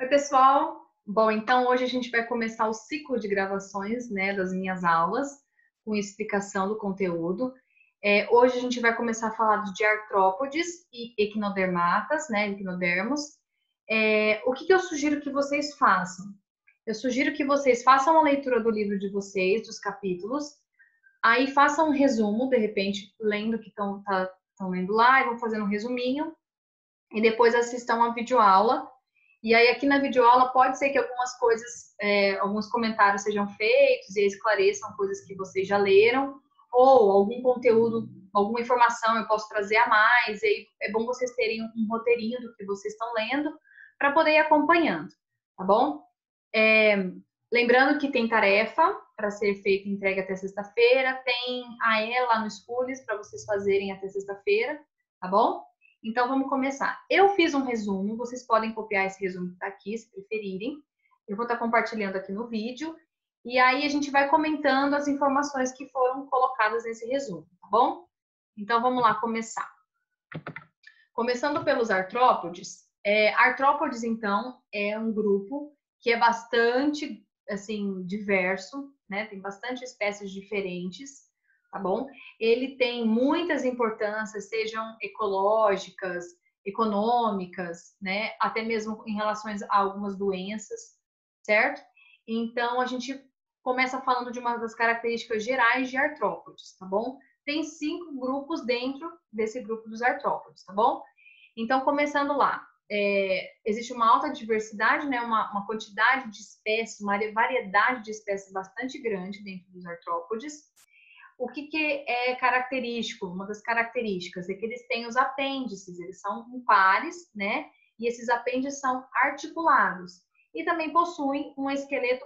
Oi, pessoal! Bom, então hoje a gente vai começar o ciclo de gravações, né, das minhas aulas, com explicação do conteúdo. Hoje a gente vai começar a falar de artrópodes e equinodermatas, né, equinodermos. O que eu sugiro que vocês façam? Eu sugiro que vocês façam a leitura do livro de vocês, dos capítulos, aí façam um resumo, de repente, lendo o que estão lendo lá, e vão fazendo um resuminho, e depois assistam a videoaula. E aí, aqui na videoaula, pode ser que algumas coisas, alguns comentários sejam feitos e esclareçam coisas que vocês já leram, ou algum conteúdo, alguma informação eu posso trazer a mais. E aí é bom vocês terem um roteirinho do que vocês estão lendo para poder ir acompanhando, tá bom? Lembrando que tem tarefa para ser feita e entregue até sexta-feira, tem a lá no Schools para vocês fazerem até sexta-feira, tá bom? Então, vamos começar. Eu fiz um resumo, vocês podem copiar esse resumo que está aqui, se preferirem. Eu vou estar compartilhando aqui no vídeo. E aí, a gente vai comentando as informações que foram colocadas nesse resumo, tá bom? Então, vamos lá começar. Começando pelos artrópodes. Artrópodes, então, é um grupo que é bastante, assim, diverso, né? Tem bastante espécies diferentes, tá bom? Ele tem muitas importâncias, sejam ecológicas, econômicas, né? Até mesmo em relação a algumas doenças, certo? Então, a gente começa falando de uma das características gerais de artrópodes, tá bom? Tem 5 grupos dentro desse grupo dos artrópodes, tá bom? Então, começando lá, existe uma alta diversidade, né? Uma quantidade de espécies, uma variedade de espécies bastante grande dentro dos artrópodes. O que é característico? Uma das características é que eles têm os apêndices, eles são pares, né? E esses apêndices são articulados. E também possuem um esqueleto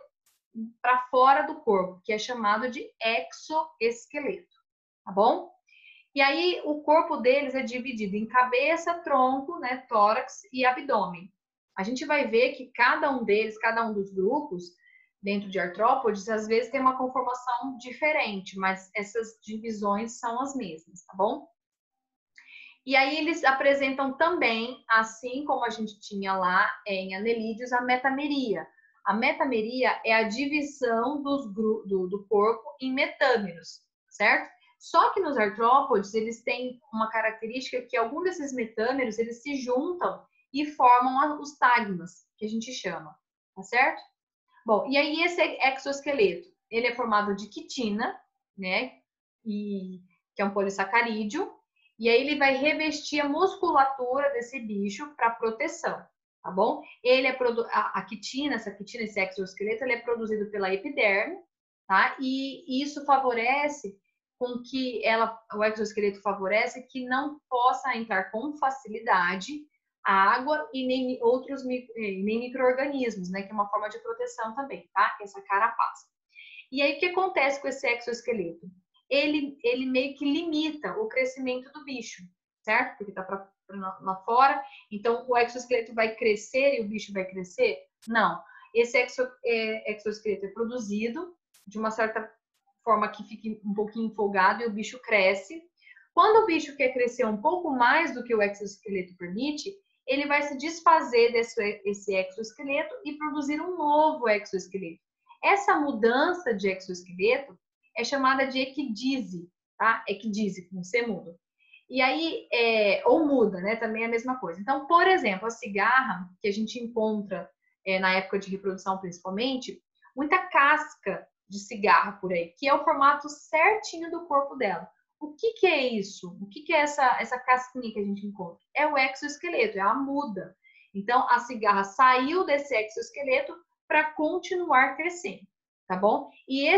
para fora do corpo, que é chamado de exoesqueleto, tá bom? E aí o corpo deles é dividido em cabeça, tronco, né, tórax e abdômen. A gente vai ver que cada um deles, cada um dos grupos dentro de artrópodes, às vezes tem uma conformação diferente, mas essas divisões são as mesmas, tá bom? E aí eles apresentam também, assim como a gente tinha lá em Anelídeos, a metameria. A metameria é a divisão do corpo em metâmeros, certo? Só que nos artrópodes, eles têm uma característica que alguns desses metâmeros, eles se juntam e formam os tagmas, que a gente chama, tá certo? Bom, e aí esse exoesqueleto, ele é formado de quitina, né? Que é um polissacarídeo, e aí ele vai revestir a musculatura desse bicho para proteção, tá bom? A quitina, esse exoesqueleto, ele é produzido pela epiderme, tá? E isso favorece com que o exoesqueleto favorece que não possa entrar com facilidade a água e nem outros nem micro-organismos, né? Que é uma forma de proteção também, tá? Essa carapaça. E aí, o que acontece com esse exoesqueleto? Ele meio que limita o crescimento do bicho, certo? Porque tá lá fora. Então, o exoesqueleto vai crescer e o bicho vai crescer? Não. Esse exoesqueleto é produzido de uma certa forma que fique um pouquinho folgado e o bicho cresce. Quando o bicho quer crescer um pouco mais do que o exoesqueleto permite, ele vai se desfazer desse exoesqueleto e produzir um novo exoesqueleto. Essa mudança de exoesqueleto é chamada de equidise, tá? Equidise, com C mudo. E aí, ou muda, né? Também é a mesma coisa. Então, por exemplo, a cigarra, que a gente encontra na época de reprodução principalmente, muita casca de cigarra por aí, que é o formato certinho do corpo dela. O que é isso? O que é essa casquinha que a gente encontra? É o exoesqueleto, é a muda. Então, a cigarra saiu desse exoesqueleto para continuar crescendo, tá bom? E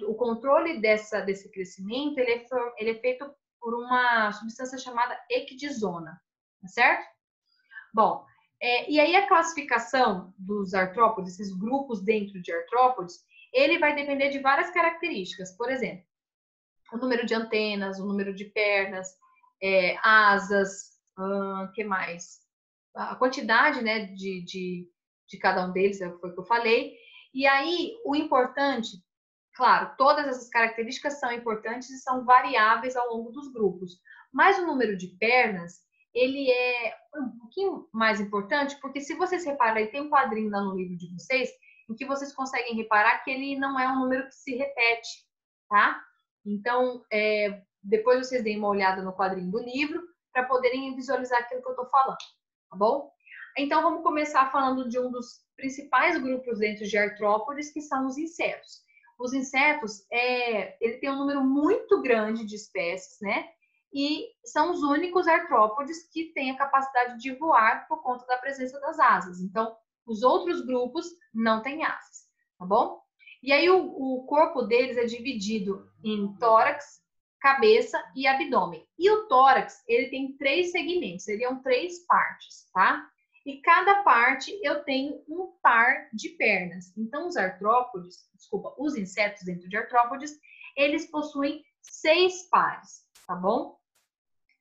o controle desse crescimento, ele é feito por uma substância chamada equidisona, tá certo? Bom, e aí a classificação dos artrópodes, esses grupos dentro de artrópodes, ele vai depender de várias características. Por exemplo, o número de antenas, o número de pernas, asas, que mais? A quantidade, né, de cada um deles, foi o que eu falei. E aí, o importante, claro, todas essas características são importantes e são variáveis ao longo dos grupos. Mas o número de pernas, ele é um pouquinho mais importante, porque se vocês repararem, tem um quadrinho lá no livro de vocês, em que vocês conseguem reparar que ele não é um número que se repete, tá? Então, depois vocês deem uma olhada no quadrinho do livro, para poderem visualizar aquilo que eu estou falando, tá bom? Então, vamos começar falando de um dos principais grupos dentro de artrópodes, que são os insetos. Os insetos, ele tem um número muito grande de espécies, né? E são os únicos artrópodes que têm a capacidade de voar por conta da presença das asas. Então, os outros grupos não têm asas, tá bom? E aí, o corpo deles é dividido em tórax, cabeça e abdômen. E o tórax, ele tem 3 segmentos, seriam 3 partes, tá? E cada parte eu tenho um par de pernas. Então, os insetos dentro de artrópodes, eles possuem 6 pares, tá bom?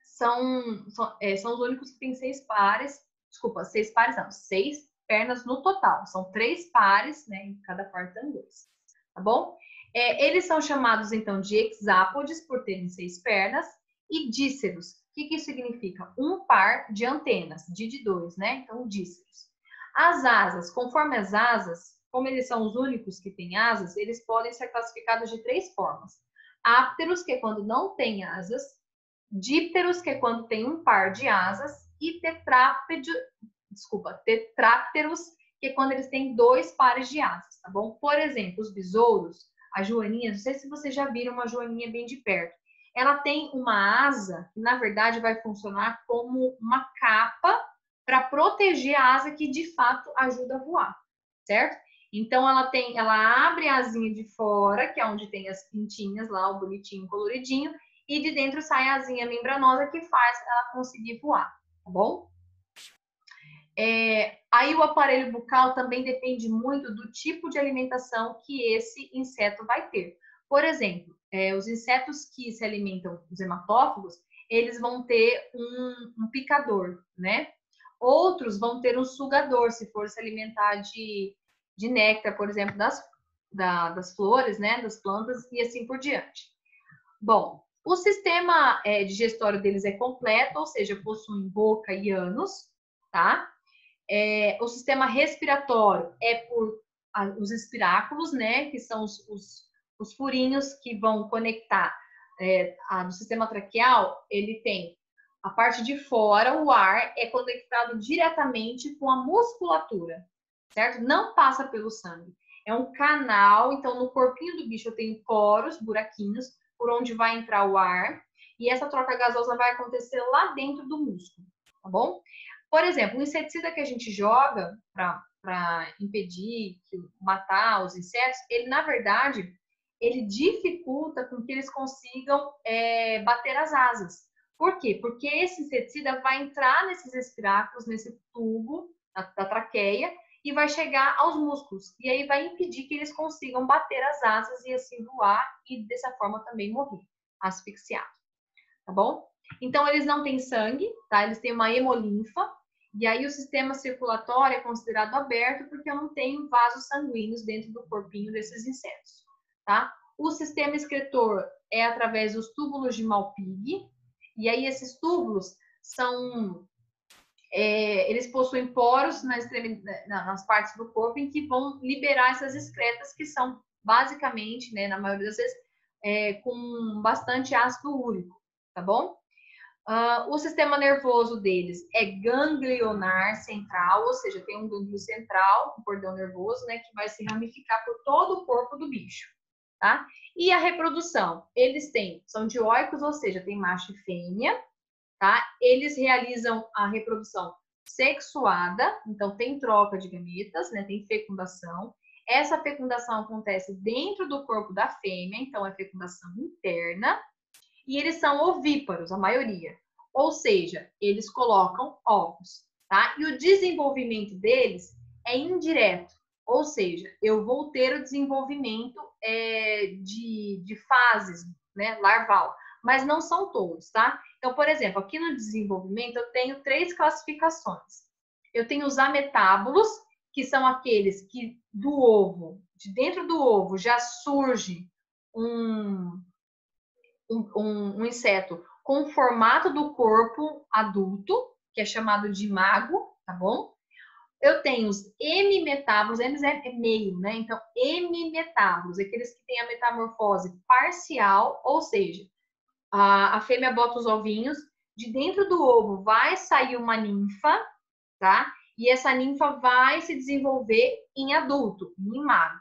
São os únicos que têm 6 pares, 6 pares não, 6 pernas no total. São 3 pares, né? Em cada par tem 2, tá bom? Eles são chamados, então, de hexápodes, por terem 6 pernas, e díceros. O que isso significa? Um par de antenas, de 2, né? Então, díceros. As asas, conforme as asas, como eles são os únicos que têm asas, eles podem ser classificados de 3 formas. Ápteros, que é quando não tem asas, dípteros, que é quando tem um par de asas, e tetrápteros, que é quando eles têm 2 pares de asas, tá bom? Por exemplo, os besouros, as joaninhas, não sei se vocês já viram uma joaninha bem de perto. Ela tem uma asa que, na verdade, vai funcionar como uma capa para proteger a asa que, de fato, ajuda a voar, certo? Então, ela abre a asinha de fora, que é onde tem as pintinhas lá, o bonitinho, coloridinho, e de dentro sai a asinha membranosa que faz ela conseguir voar, tá bom? Aí o aparelho bucal também depende muito do tipo de alimentação que esse inseto vai ter. Por exemplo, os insetos que se alimentam, os hematófagos, eles vão ter um picador, né? Outros vão ter um sugador, se for se alimentar de néctar, por exemplo, das flores, né? Das plantas e assim por diante. Bom, o sistema digestório deles é completo, ou seja, possuem boca e ânus, tá? O sistema respiratório é por os espiráculos, né? Que são os furinhos que vão conectar no sistema traqueal. Ele tem a parte de fora, o ar é conectado diretamente com a musculatura, certo? Não passa pelo sangue. É um canal, então no corpinho do bicho eu tenho poros, buraquinhos, por onde vai entrar o ar, e essa troca gasosa vai acontecer lá dentro do músculo, tá bom? Por exemplo, o inseticida que a gente joga para impedir, matar os insetos, ele, na verdade, ele dificulta com que eles consigam bater as asas. Por quê? Porque esse inseticida vai entrar nesses espiráculos, nesse tubo da traqueia, e vai chegar aos músculos. E aí vai impedir que eles consigam bater as asas e assim voar e dessa forma também morrer, asfixiado. Tá bom? Então, eles não têm sangue, tá? Eles têm uma hemolinfa. E aí o sistema circulatório é considerado aberto porque eu não tenho vasos sanguíneos dentro do corpinho desses insetos, tá? O sistema excretor é através dos túbulos de Malpighi. E aí esses túbulos eles possuem poros nas partes do corpo em que vão liberar essas excretas que são basicamente, né, na maioria das vezes, com bastante ácido úrico, tá bom? O sistema nervoso deles é ganglionar central, ou seja, tem um gânglio central, um cordão nervoso, né, que vai se ramificar por todo o corpo do bicho, tá? E a reprodução, eles são dioicos, ou seja, tem macho e fêmea, tá? Eles realizam a reprodução sexuada, então tem troca de gametas, né, tem fecundação. Essa fecundação acontece dentro do corpo da fêmea, então é fecundação interna. E eles são ovíparos, a maioria. Ou seja, eles colocam ovos, tá? E o desenvolvimento deles é indireto. Ou seja, eu vou ter o desenvolvimento de fases, né, larval. Mas não são todos, tá? Então, por exemplo, aqui no desenvolvimento eu tenho 3 classificações. Eu tenho os ametábulos, que são aqueles que de dentro do ovo já surge um inseto com o formato do corpo adulto, que é chamado de imago, tá bom? Eu tenho os hemimetábulos, M é meio, né? Então, hemimetábulos, aqueles que têm a metamorfose parcial, ou seja, a fêmea bota os ovinhos, de dentro do ovo vai sair uma ninfa, tá? E essa ninfa vai se desenvolver em adulto, em imago.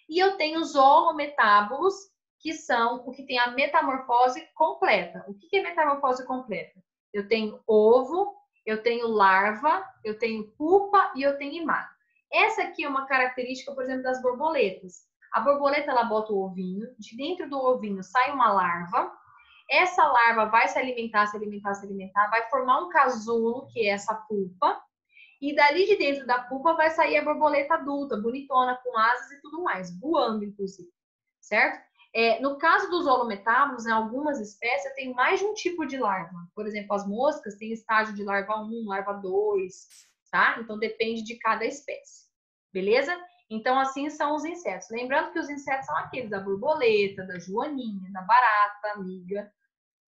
E eu tenho os holometábulos, que são o que tem a metamorfose completa. O que é metamorfose completa? Eu tenho ovo, eu tenho larva, eu tenho pupa e eu tenho imago. Essa aqui é uma característica, por exemplo, das borboletas. A borboleta, ela bota o ovinho, de dentro do ovinho sai uma larva, essa larva vai se alimentar, vai formar um casulo, que é essa pupa, e dali de dentro da pupa vai sair a borboleta adulta, bonitona, com asas e tudo mais, voando, inclusive, certo? No caso dos holometábulos, em algumas espécies, tem mais de um tipo de larva. Por exemplo, as moscas têm estágio de larva 1, larva 2, tá? Então, depende de cada espécie, beleza? Então, assim são os insetos. Lembrando que os insetos são aqueles da borboleta, da joaninha, da barata, amiga,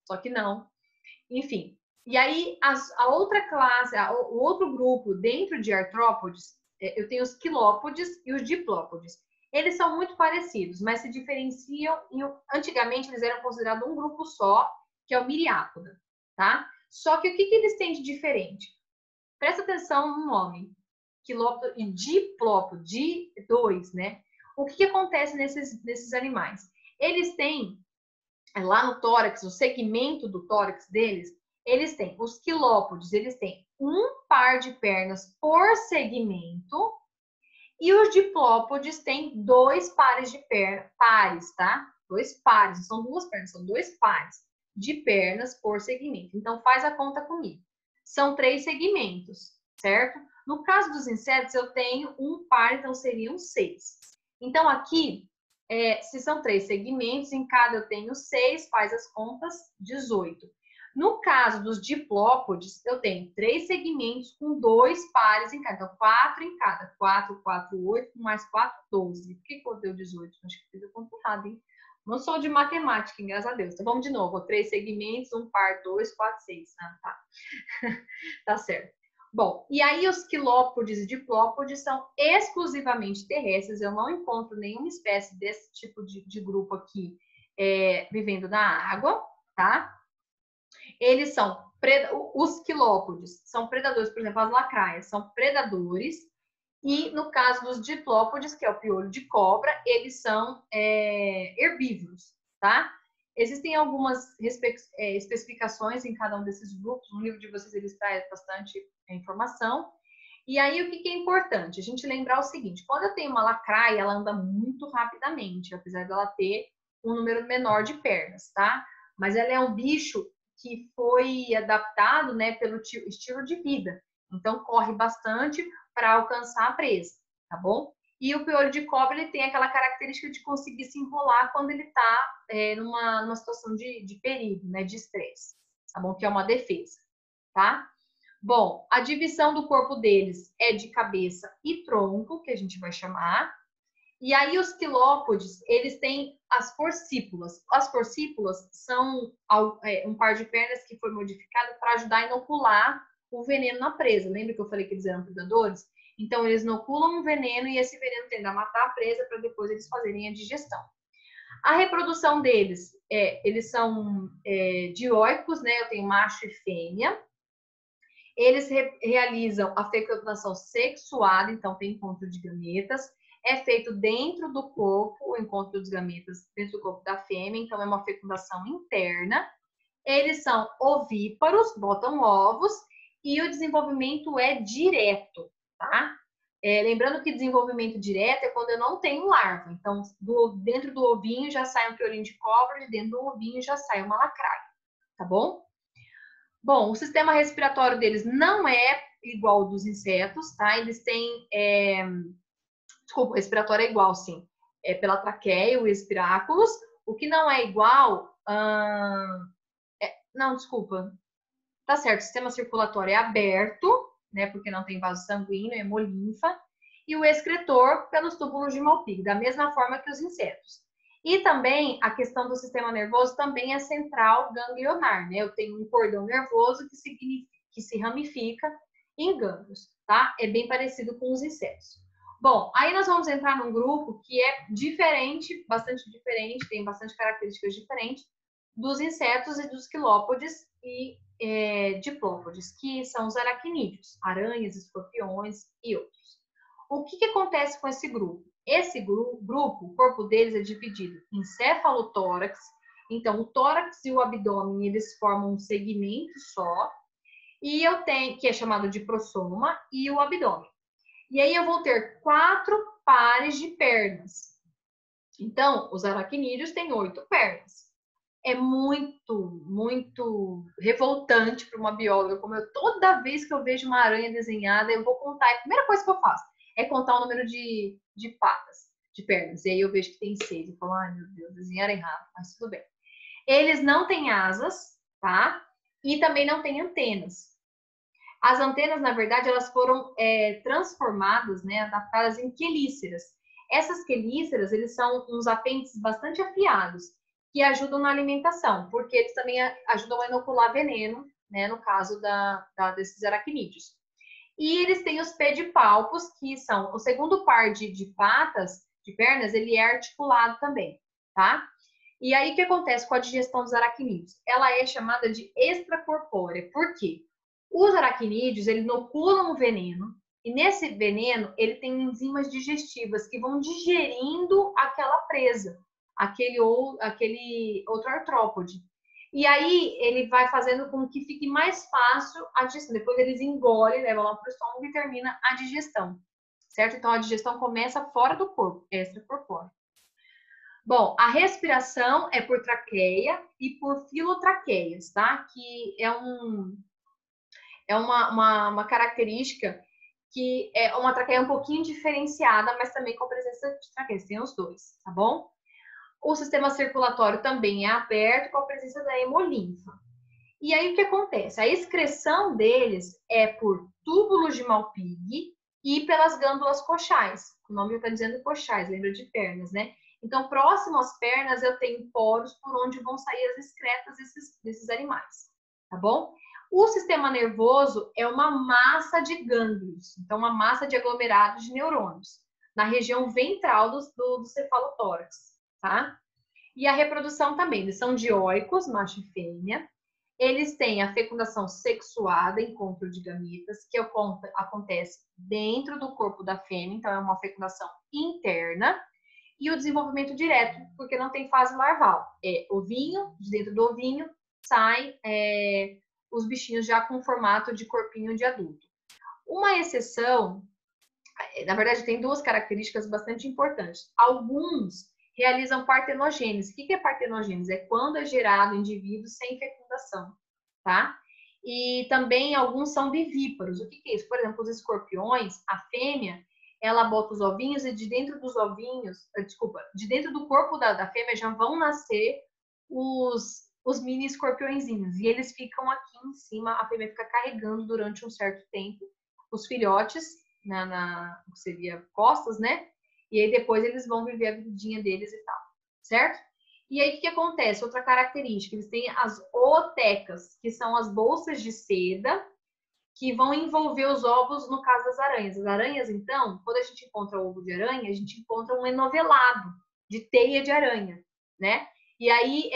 só que não. Enfim, e aí a outra classe, o outro grupo dentro de artrópodes, eu tenho os quilópodes e os diplópodes. Eles são muito parecidos, mas se diferenciam. Antigamente eles eram considerados um grupo só, que é o miriápoda, tá? Só que o que eles têm de diferente? Presta atenção no nome, quilópodo e diplópodo, de dois, né? O que acontece nesses animais? Eles têm lá no tórax, o segmento do tórax deles, eles têm os quilópodes, eles têm um par de pernas por segmento, e os diplópodes têm dois pares de pernas, pares, tá? Dois pares, não são duas pernas, são dois pares de pernas por segmento. Então, faz a conta comigo. São 3 segmentos, certo? No caso dos insetos, eu tenho um par, então seriam 6. Então, aqui, se são 3 segmentos, em cada eu tenho 6, faz as contas, 18. No caso dos diplópodes, eu tenho 3 segmentos com 2 pares em cada. Então, 4 em cada. 4, 4, 8, mais 4, 12. Por que eu deu 18? Acho que fiz a conta errada, hein? Não sou de matemática, graças a Deus. Então, vamos de novo. 3 segmentos, 1 par, 2, 4, 6. Ah, tá. Tá certo. Bom, e aí os quilópodes e diplópodes são exclusivamente terrestres. Eu não encontro nenhuma espécie desse tipo de grupo aqui vivendo na água, tá? Eles são, os quilópodes são predadores, por exemplo, as lacraias são predadores, e no caso dos diplópodes, que é o piolho de cobra, eles são herbívoros, tá? Existem algumas especificações em cada um desses grupos, no livro de vocês eles trazem bastante informação. E aí, o que é importante? A gente lembrar o seguinte, quando eu tenho uma lacraia, ela anda muito rapidamente, apesar dela ter um número menor de pernas, tá? Mas ela é um bicho que foi adaptado, né, pelo estilo de vida. Então, corre bastante para alcançar a presa, tá bom? E o piolho de cobra, ele tem aquela característica de conseguir se enrolar quando ele está numa situação de perigo, né, de estresse, tá bom? Que é uma defesa, tá? Bom, a divisão do corpo deles é de cabeça e tronco, que a gente vai chamar. E aí os quilópodes, eles têm as forcípulas. As forcípulas são um par de pernas que foi modificado para ajudar a inocular o veneno na presa. Lembra que eu falei que eles eram predadores? Então, eles inoculam um veneno e esse veneno tende a matar a presa para depois eles fazerem a digestão. A reprodução deles, eles são dioicos, né? Eu tenho macho e fêmea. Eles realizam a fecundação sexuada, então tem encontro de gametas. É feito dentro do corpo, o encontro dos gametas dentro do corpo da fêmea, então é uma fecundação interna. Eles são ovíparos, botam ovos, e o desenvolvimento é direto, tá? Lembrando que desenvolvimento direto é quando eu não tenho larva. Então, dentro do ovinho já sai um piolinho de cobra, e dentro do ovinho já sai uma lacraia, tá bom? Bom, o sistema respiratório deles não é igual ao dos insetos, tá? Eles têm... Desculpa, o respiratório é igual, sim. É pela traqueia, os espiráculos. O que não é igual... Não, desculpa. Tá certo, o sistema circulatório é aberto, né? Porque não tem vaso sanguíneo, é hemolinfa. E o excretor pelos túbulos de Malpighi, da mesma forma que os insetos. E também a questão do sistema nervoso também é central ganglionar, né? Eu tenho um cordão nervoso que se ramifica em gânglios, tá? É bem parecido com os insetos. Bom, aí nós vamos entrar num grupo que é diferente, bastante diferente, tem bastante características diferentes dos insetos e dos quilópodes e diplópodes, que são os aracnídeos, aranhas, escorpiões e outros. O que acontece com esse grupo? Esse grupo, o corpo deles é dividido em cefalotórax, então o tórax e o abdômen eles formam um segmento só, e eu tenho, que é chamado de prossoma, e o abdômen. E aí eu vou ter 4 pares de pernas. Então, os aracnídeos têm 8 pernas. É muito revoltante para uma bióloga, como eu, toda vez que eu vejo uma aranha desenhada, eu vou contar, a primeira coisa que eu faço é contar o número de patas, de pernas. E aí eu vejo que tem 6, eu falo, ai meu Deus, desenharam errado, mas tudo bem. Eles não têm asas, tá? E também não têm antenas. As antenas, na verdade, elas foram transformadas, né, adaptadas em quelíceras. Essas quelíceras, eles são uns apêndices bastante afiados, que ajudam na alimentação, porque eles também ajudam a inocular veneno, né, no caso desses aracnídeos. E eles têm os pedipalpos, que são o segundo par de patas, de pernas, ele é articulado também, tá? E aí, o que acontece com a digestão dos aracnídeos? Ela é chamada de extracorpórea. Por quê? Os aracnídeos, eles inoculam o veneno, e nesse veneno, ele tem enzimas digestivas que vão digerindo aquela presa, aquele outro artrópode. E aí, ele vai fazendo com que fique mais fácil a digestão. Depois eles engolem, levam lá para o estômago e termina a digestão, certo? Então, a digestão começa fora do corpo, extracorpórea. Bom, a respiração é por traqueia e por filotraqueias, tá? Que é uma característica que é uma traqueia um pouquinho diferenciada, mas também com a presença de traqueias. Tem os dois, tá bom? O sistema circulatório também é aberto com a presença da hemolinfa. E aí o que acontece? A excreção deles é por túbulos de Malpighi e pelas glândulas coxais. O nome já está dizendo coxais, lembra de pernas, né? Então, próximo às pernas, eu tenho poros por onde vão sair as excretas desses animais, tá bom? O sistema nervoso é uma massa de gânglios, então uma massa de aglomerados de neurônios, na região ventral do cefalotórax, tá? E a reprodução também, eles são dioicos, macho e fêmea. Eles têm a fecundação sexuada, encontro de gametas, que acontece dentro do corpo da fêmea, então é uma fecundação interna. E o desenvolvimento direto, porque não tem fase larval. É ovinho, de dentro do ovinho, sai os bichinhos já com formato de corpinho de adulto. Uma exceção, na verdade, tem 2 características bastante importantes. Alguns realizam partenogênese. O que é partenogênese? É quando é gerado indivíduo sem fecundação, tá? E também alguns são vivíparos. O que é isso? Por exemplo, os escorpiões, a fêmea, ela bota os ovinhos e de dentro dos ovinhos, de dentro do corpo da fêmea já vão nascer os mini escorpiõezinhos. E eles ficam aqui em cima, a fêmea fica carregando durante um certo tempo os filhotes, que seria costas, né? E aí depois eles vão viver a vidinha deles e tal, certo? E aí o que acontece? Outra característica, eles têm as ootecas, que são as bolsas de seda que vão envolver os ovos no caso das aranhas. As aranhas, então, quando a gente encontra ovo de aranha, a gente encontra um enovelado de teia de aranha, né? E aí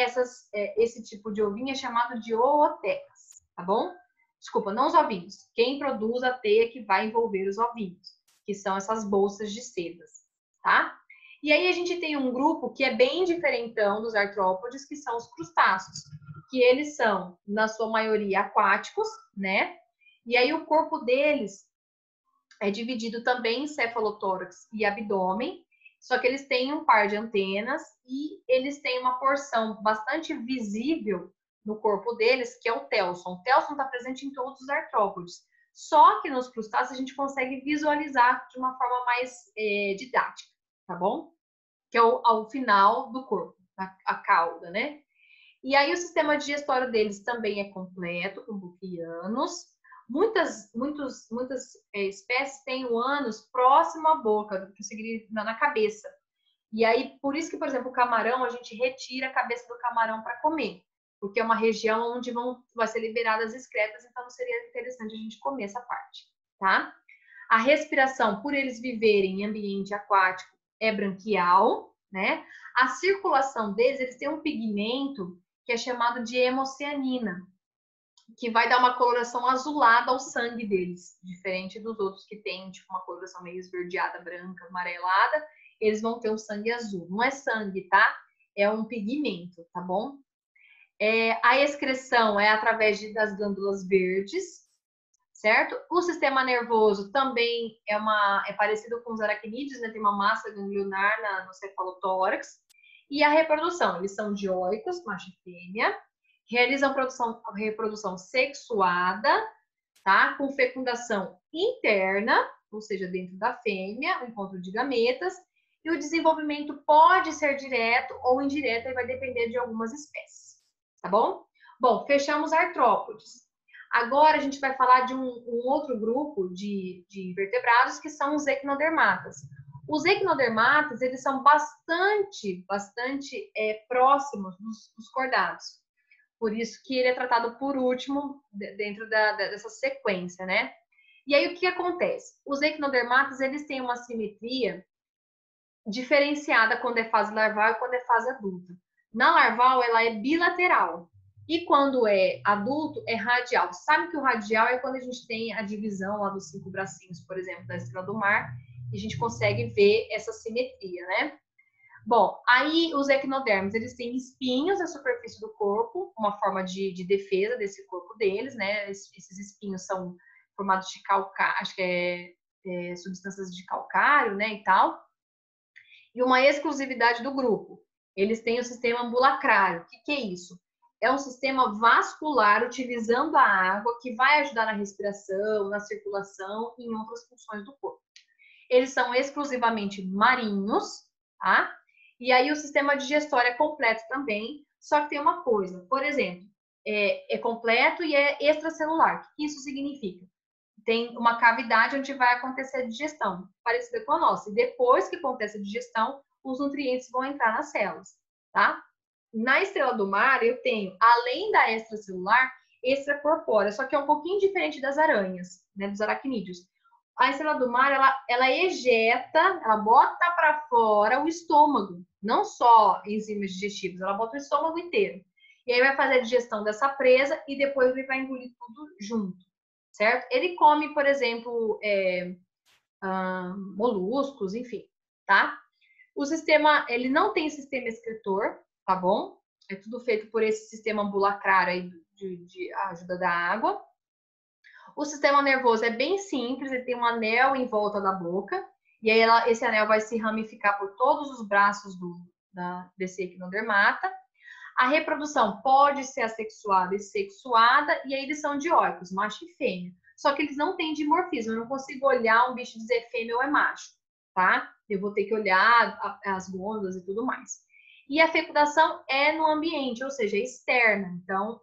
esse tipo de ovinho é chamado de ootecas, tá bom? Desculpa, não os ovinhos. Quem produz a teia que vai envolver os ovinhos, que são essas bolsas de sedas, tá? E aí a gente tem um grupo que é bem diferentão dos artrópodes, que são os crustáceos, que eles são, na sua maioria, aquáticos, né? E aí o corpo deles é dividido também em cefalotórax e abdômen, só que eles têm um par de antenas e eles têm uma porção bastante visível no corpo deles, que é o telson. O telson está presente em todos os artrópodes. Só que nos crustáceos a gente consegue visualizar de uma forma mais didática, tá bom? Que é ao final do corpo, a cauda, né? E aí o sistema digestório deles também é completo, com buquianos. Muitas espécies têm o ânus próximo à boca, que significa na cabeça. E aí, por isso que, por exemplo, o camarão, a gente retira a cabeça do camarão para comer, porque é uma região onde vai ser liberadas excretas, então não seria interessante a gente comer essa parte, tá? A respiração, por eles viverem em ambiente aquático, é branquial, né? A circulação deles, eles têm um pigmento que é chamado de hemocianina, que vai dar uma coloração azulada ao sangue deles, diferente dos outros que tem tipo uma coloração meio esverdeada, branca, amarelada, eles vão ter um sangue azul. Não é sangue, tá? É um pigmento, tá bom? A excreção é através das glândulas verdes, certo? O sistema nervoso também é parecido com os aracnídeos, né? Tem uma massa ganglionar no cefalotórax. E a reprodução, eles são dioicos, macho e fêmea, realizam reprodução sexuada, tá? Com fecundação interna, ou seja, dentro da fêmea, o encontro de gametas, e o desenvolvimento pode ser direto ou indireto e vai depender de algumas espécies, tá bom? Bom, fechamos artrópodes. Agora a gente vai falar de um outro grupo de invertebrados que são os equinodermatas. Os equinodermatas, eles são bastante próximos dos cordados. Por isso que ele é tratado por último dentro dessa sequência, né? E aí o que acontece? Os equinodermatas, eles têm uma simetria diferenciada quando é fase larval e quando é fase adulta. Na larval, ela é bilateral. E quando é adulto, é radial. Sabe que o radial é quando a gente tem a divisão lá dos 5 bracinhos, por exemplo, da estrela do mar, e a gente consegue ver essa simetria, né? Bom, aí os equinodermos, eles têm espinhos na superfície do corpo, uma forma de defesa desse corpo deles, né? Esses espinhos são formados de calcário, acho que substâncias de calcário, né, e tal. E uma exclusividade do grupo, eles têm o sistema ambulacrário. O que é isso? É um sistema vascular utilizando a água que vai ajudar na respiração, na circulação e em outras funções do corpo. Eles são exclusivamente marinhos, tá? E aí o sistema digestório é completo também, só que tem uma coisa, por exemplo, é completo e é extracelular. O que isso significa? Tem uma cavidade onde vai acontecer a digestão, parecida com a nossa. E depois que acontece a digestão, os nutrientes vão entrar nas células, tá? Na estrela do mar, eu tenho, além da extracelular, extracorpórea, só que é um pouquinho diferente das aranhas, né, dos aracnídeos. A estrela do mar, ela ejeta, ela bota para fora o estômago, não só enzimas digestivas, ela bota o estômago inteiro. E aí vai fazer a digestão dessa presa e depois ele vai engolir tudo junto, certo? Ele come, por exemplo, moluscos, enfim, tá? O sistema, ele não tem sistema excretor, tá bom? É tudo feito por esse sistema ambulacrar aí de ajuda da água. O sistema nervoso é bem simples, ele tem um anel em volta da boca, e aí esse anel vai se ramificar por todos os braços desse equinodermata. A reprodução pode ser assexuada e sexuada, e aí eles são dioicos, macho e fêmea. Só que eles não têm dimorfismo, eu não consigo olhar um bicho e dizer fêmea ou é macho, tá? Eu vou ter que olhar as gônadas e tudo mais. E a fecundação é no ambiente, ou seja, é externa. Então,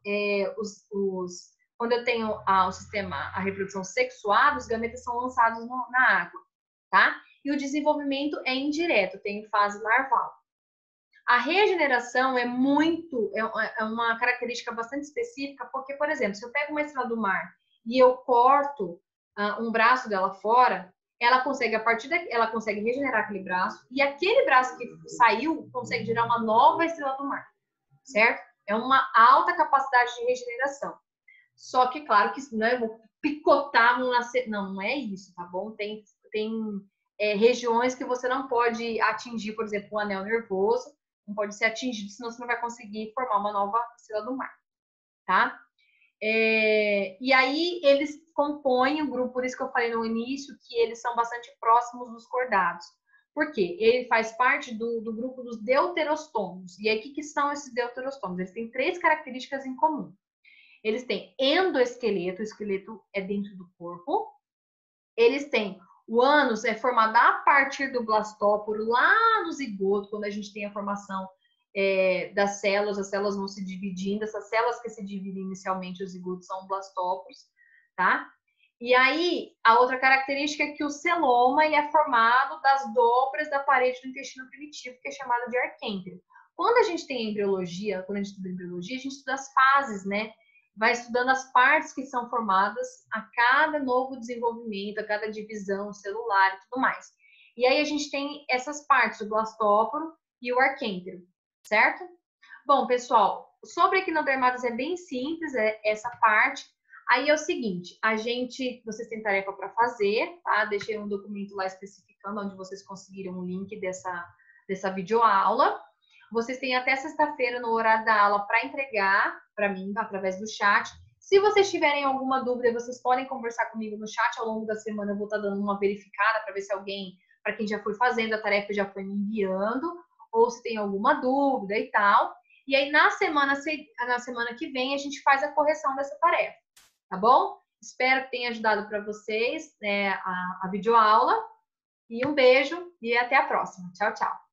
quando eu tenho o sistema, a reprodução sexuada, os gametas são lançados na água, tá? E o desenvolvimento é indireto, tem fase larval. A regeneração é uma característica bastante específica, porque, por exemplo, se eu pego uma estrela do mar e eu corto um braço dela fora, ela consegue, ela consegue regenerar aquele braço, e aquele braço que saiu consegue gerar uma nova estrela do mar, certo? É uma alta capacidade de regeneração. Só que, claro, que não é vou picotar no nascer. Não é isso, tá bom? Tem regiões que você não pode atingir, por exemplo, o anel nervoso, não pode ser atingido, senão você não vai conseguir formar uma nova estrela do mar, tá? E aí eles compõem o grupo, por isso que eu falei no início, que eles são bastante próximos dos cordados. Por quê? Ele faz parte do grupo dos deuterostômos. E aí, o que são esses deuterostômos? Eles têm 3 características em comum. Eles têm endoesqueleto, o esqueleto é dentro do corpo. Eles têm o ânus, é formado a partir do blastóporo, lá no zigoto, quando a gente tem a formação das células, as células vão se dividindo, essas células que se dividem inicialmente, os zigotos são blastóporos, tá? E aí, a outra característica é que o celoma ele é formado das dobras da parede do intestino primitivo, que é chamado de arquêntero. Quando a gente tem embriologia, quando a gente estuda embriologia, a gente estuda as fases, né? Vai estudando as partes que são formadas a cada novo desenvolvimento, a cada divisão celular e tudo mais. E aí a gente tem essas partes, o blastóporo e o arquêntero, certo? Bom, pessoal, sobre equinodermatas é bem simples, é essa parte. Aí é o seguinte, vocês têm tarefa para fazer, tá? Deixei um documento lá especificando onde vocês conseguiram o link dessa videoaula. Vocês têm até sexta-feira no horário da aula para entregar para mim através do chat. Se vocês tiverem alguma dúvida, vocês podem conversar comigo no chat ao longo da semana. Eu vou estar dando uma verificada para ver se alguém, para quem já foi fazendo a tarefa, já foi me enviando, ou se tem alguma dúvida e tal. E aí, na semana que vem, a gente faz a correção dessa tarefa, tá bom? Espero que tenha ajudado para vocês a videoaula. E um beijo e até a próxima. Tchau, tchau.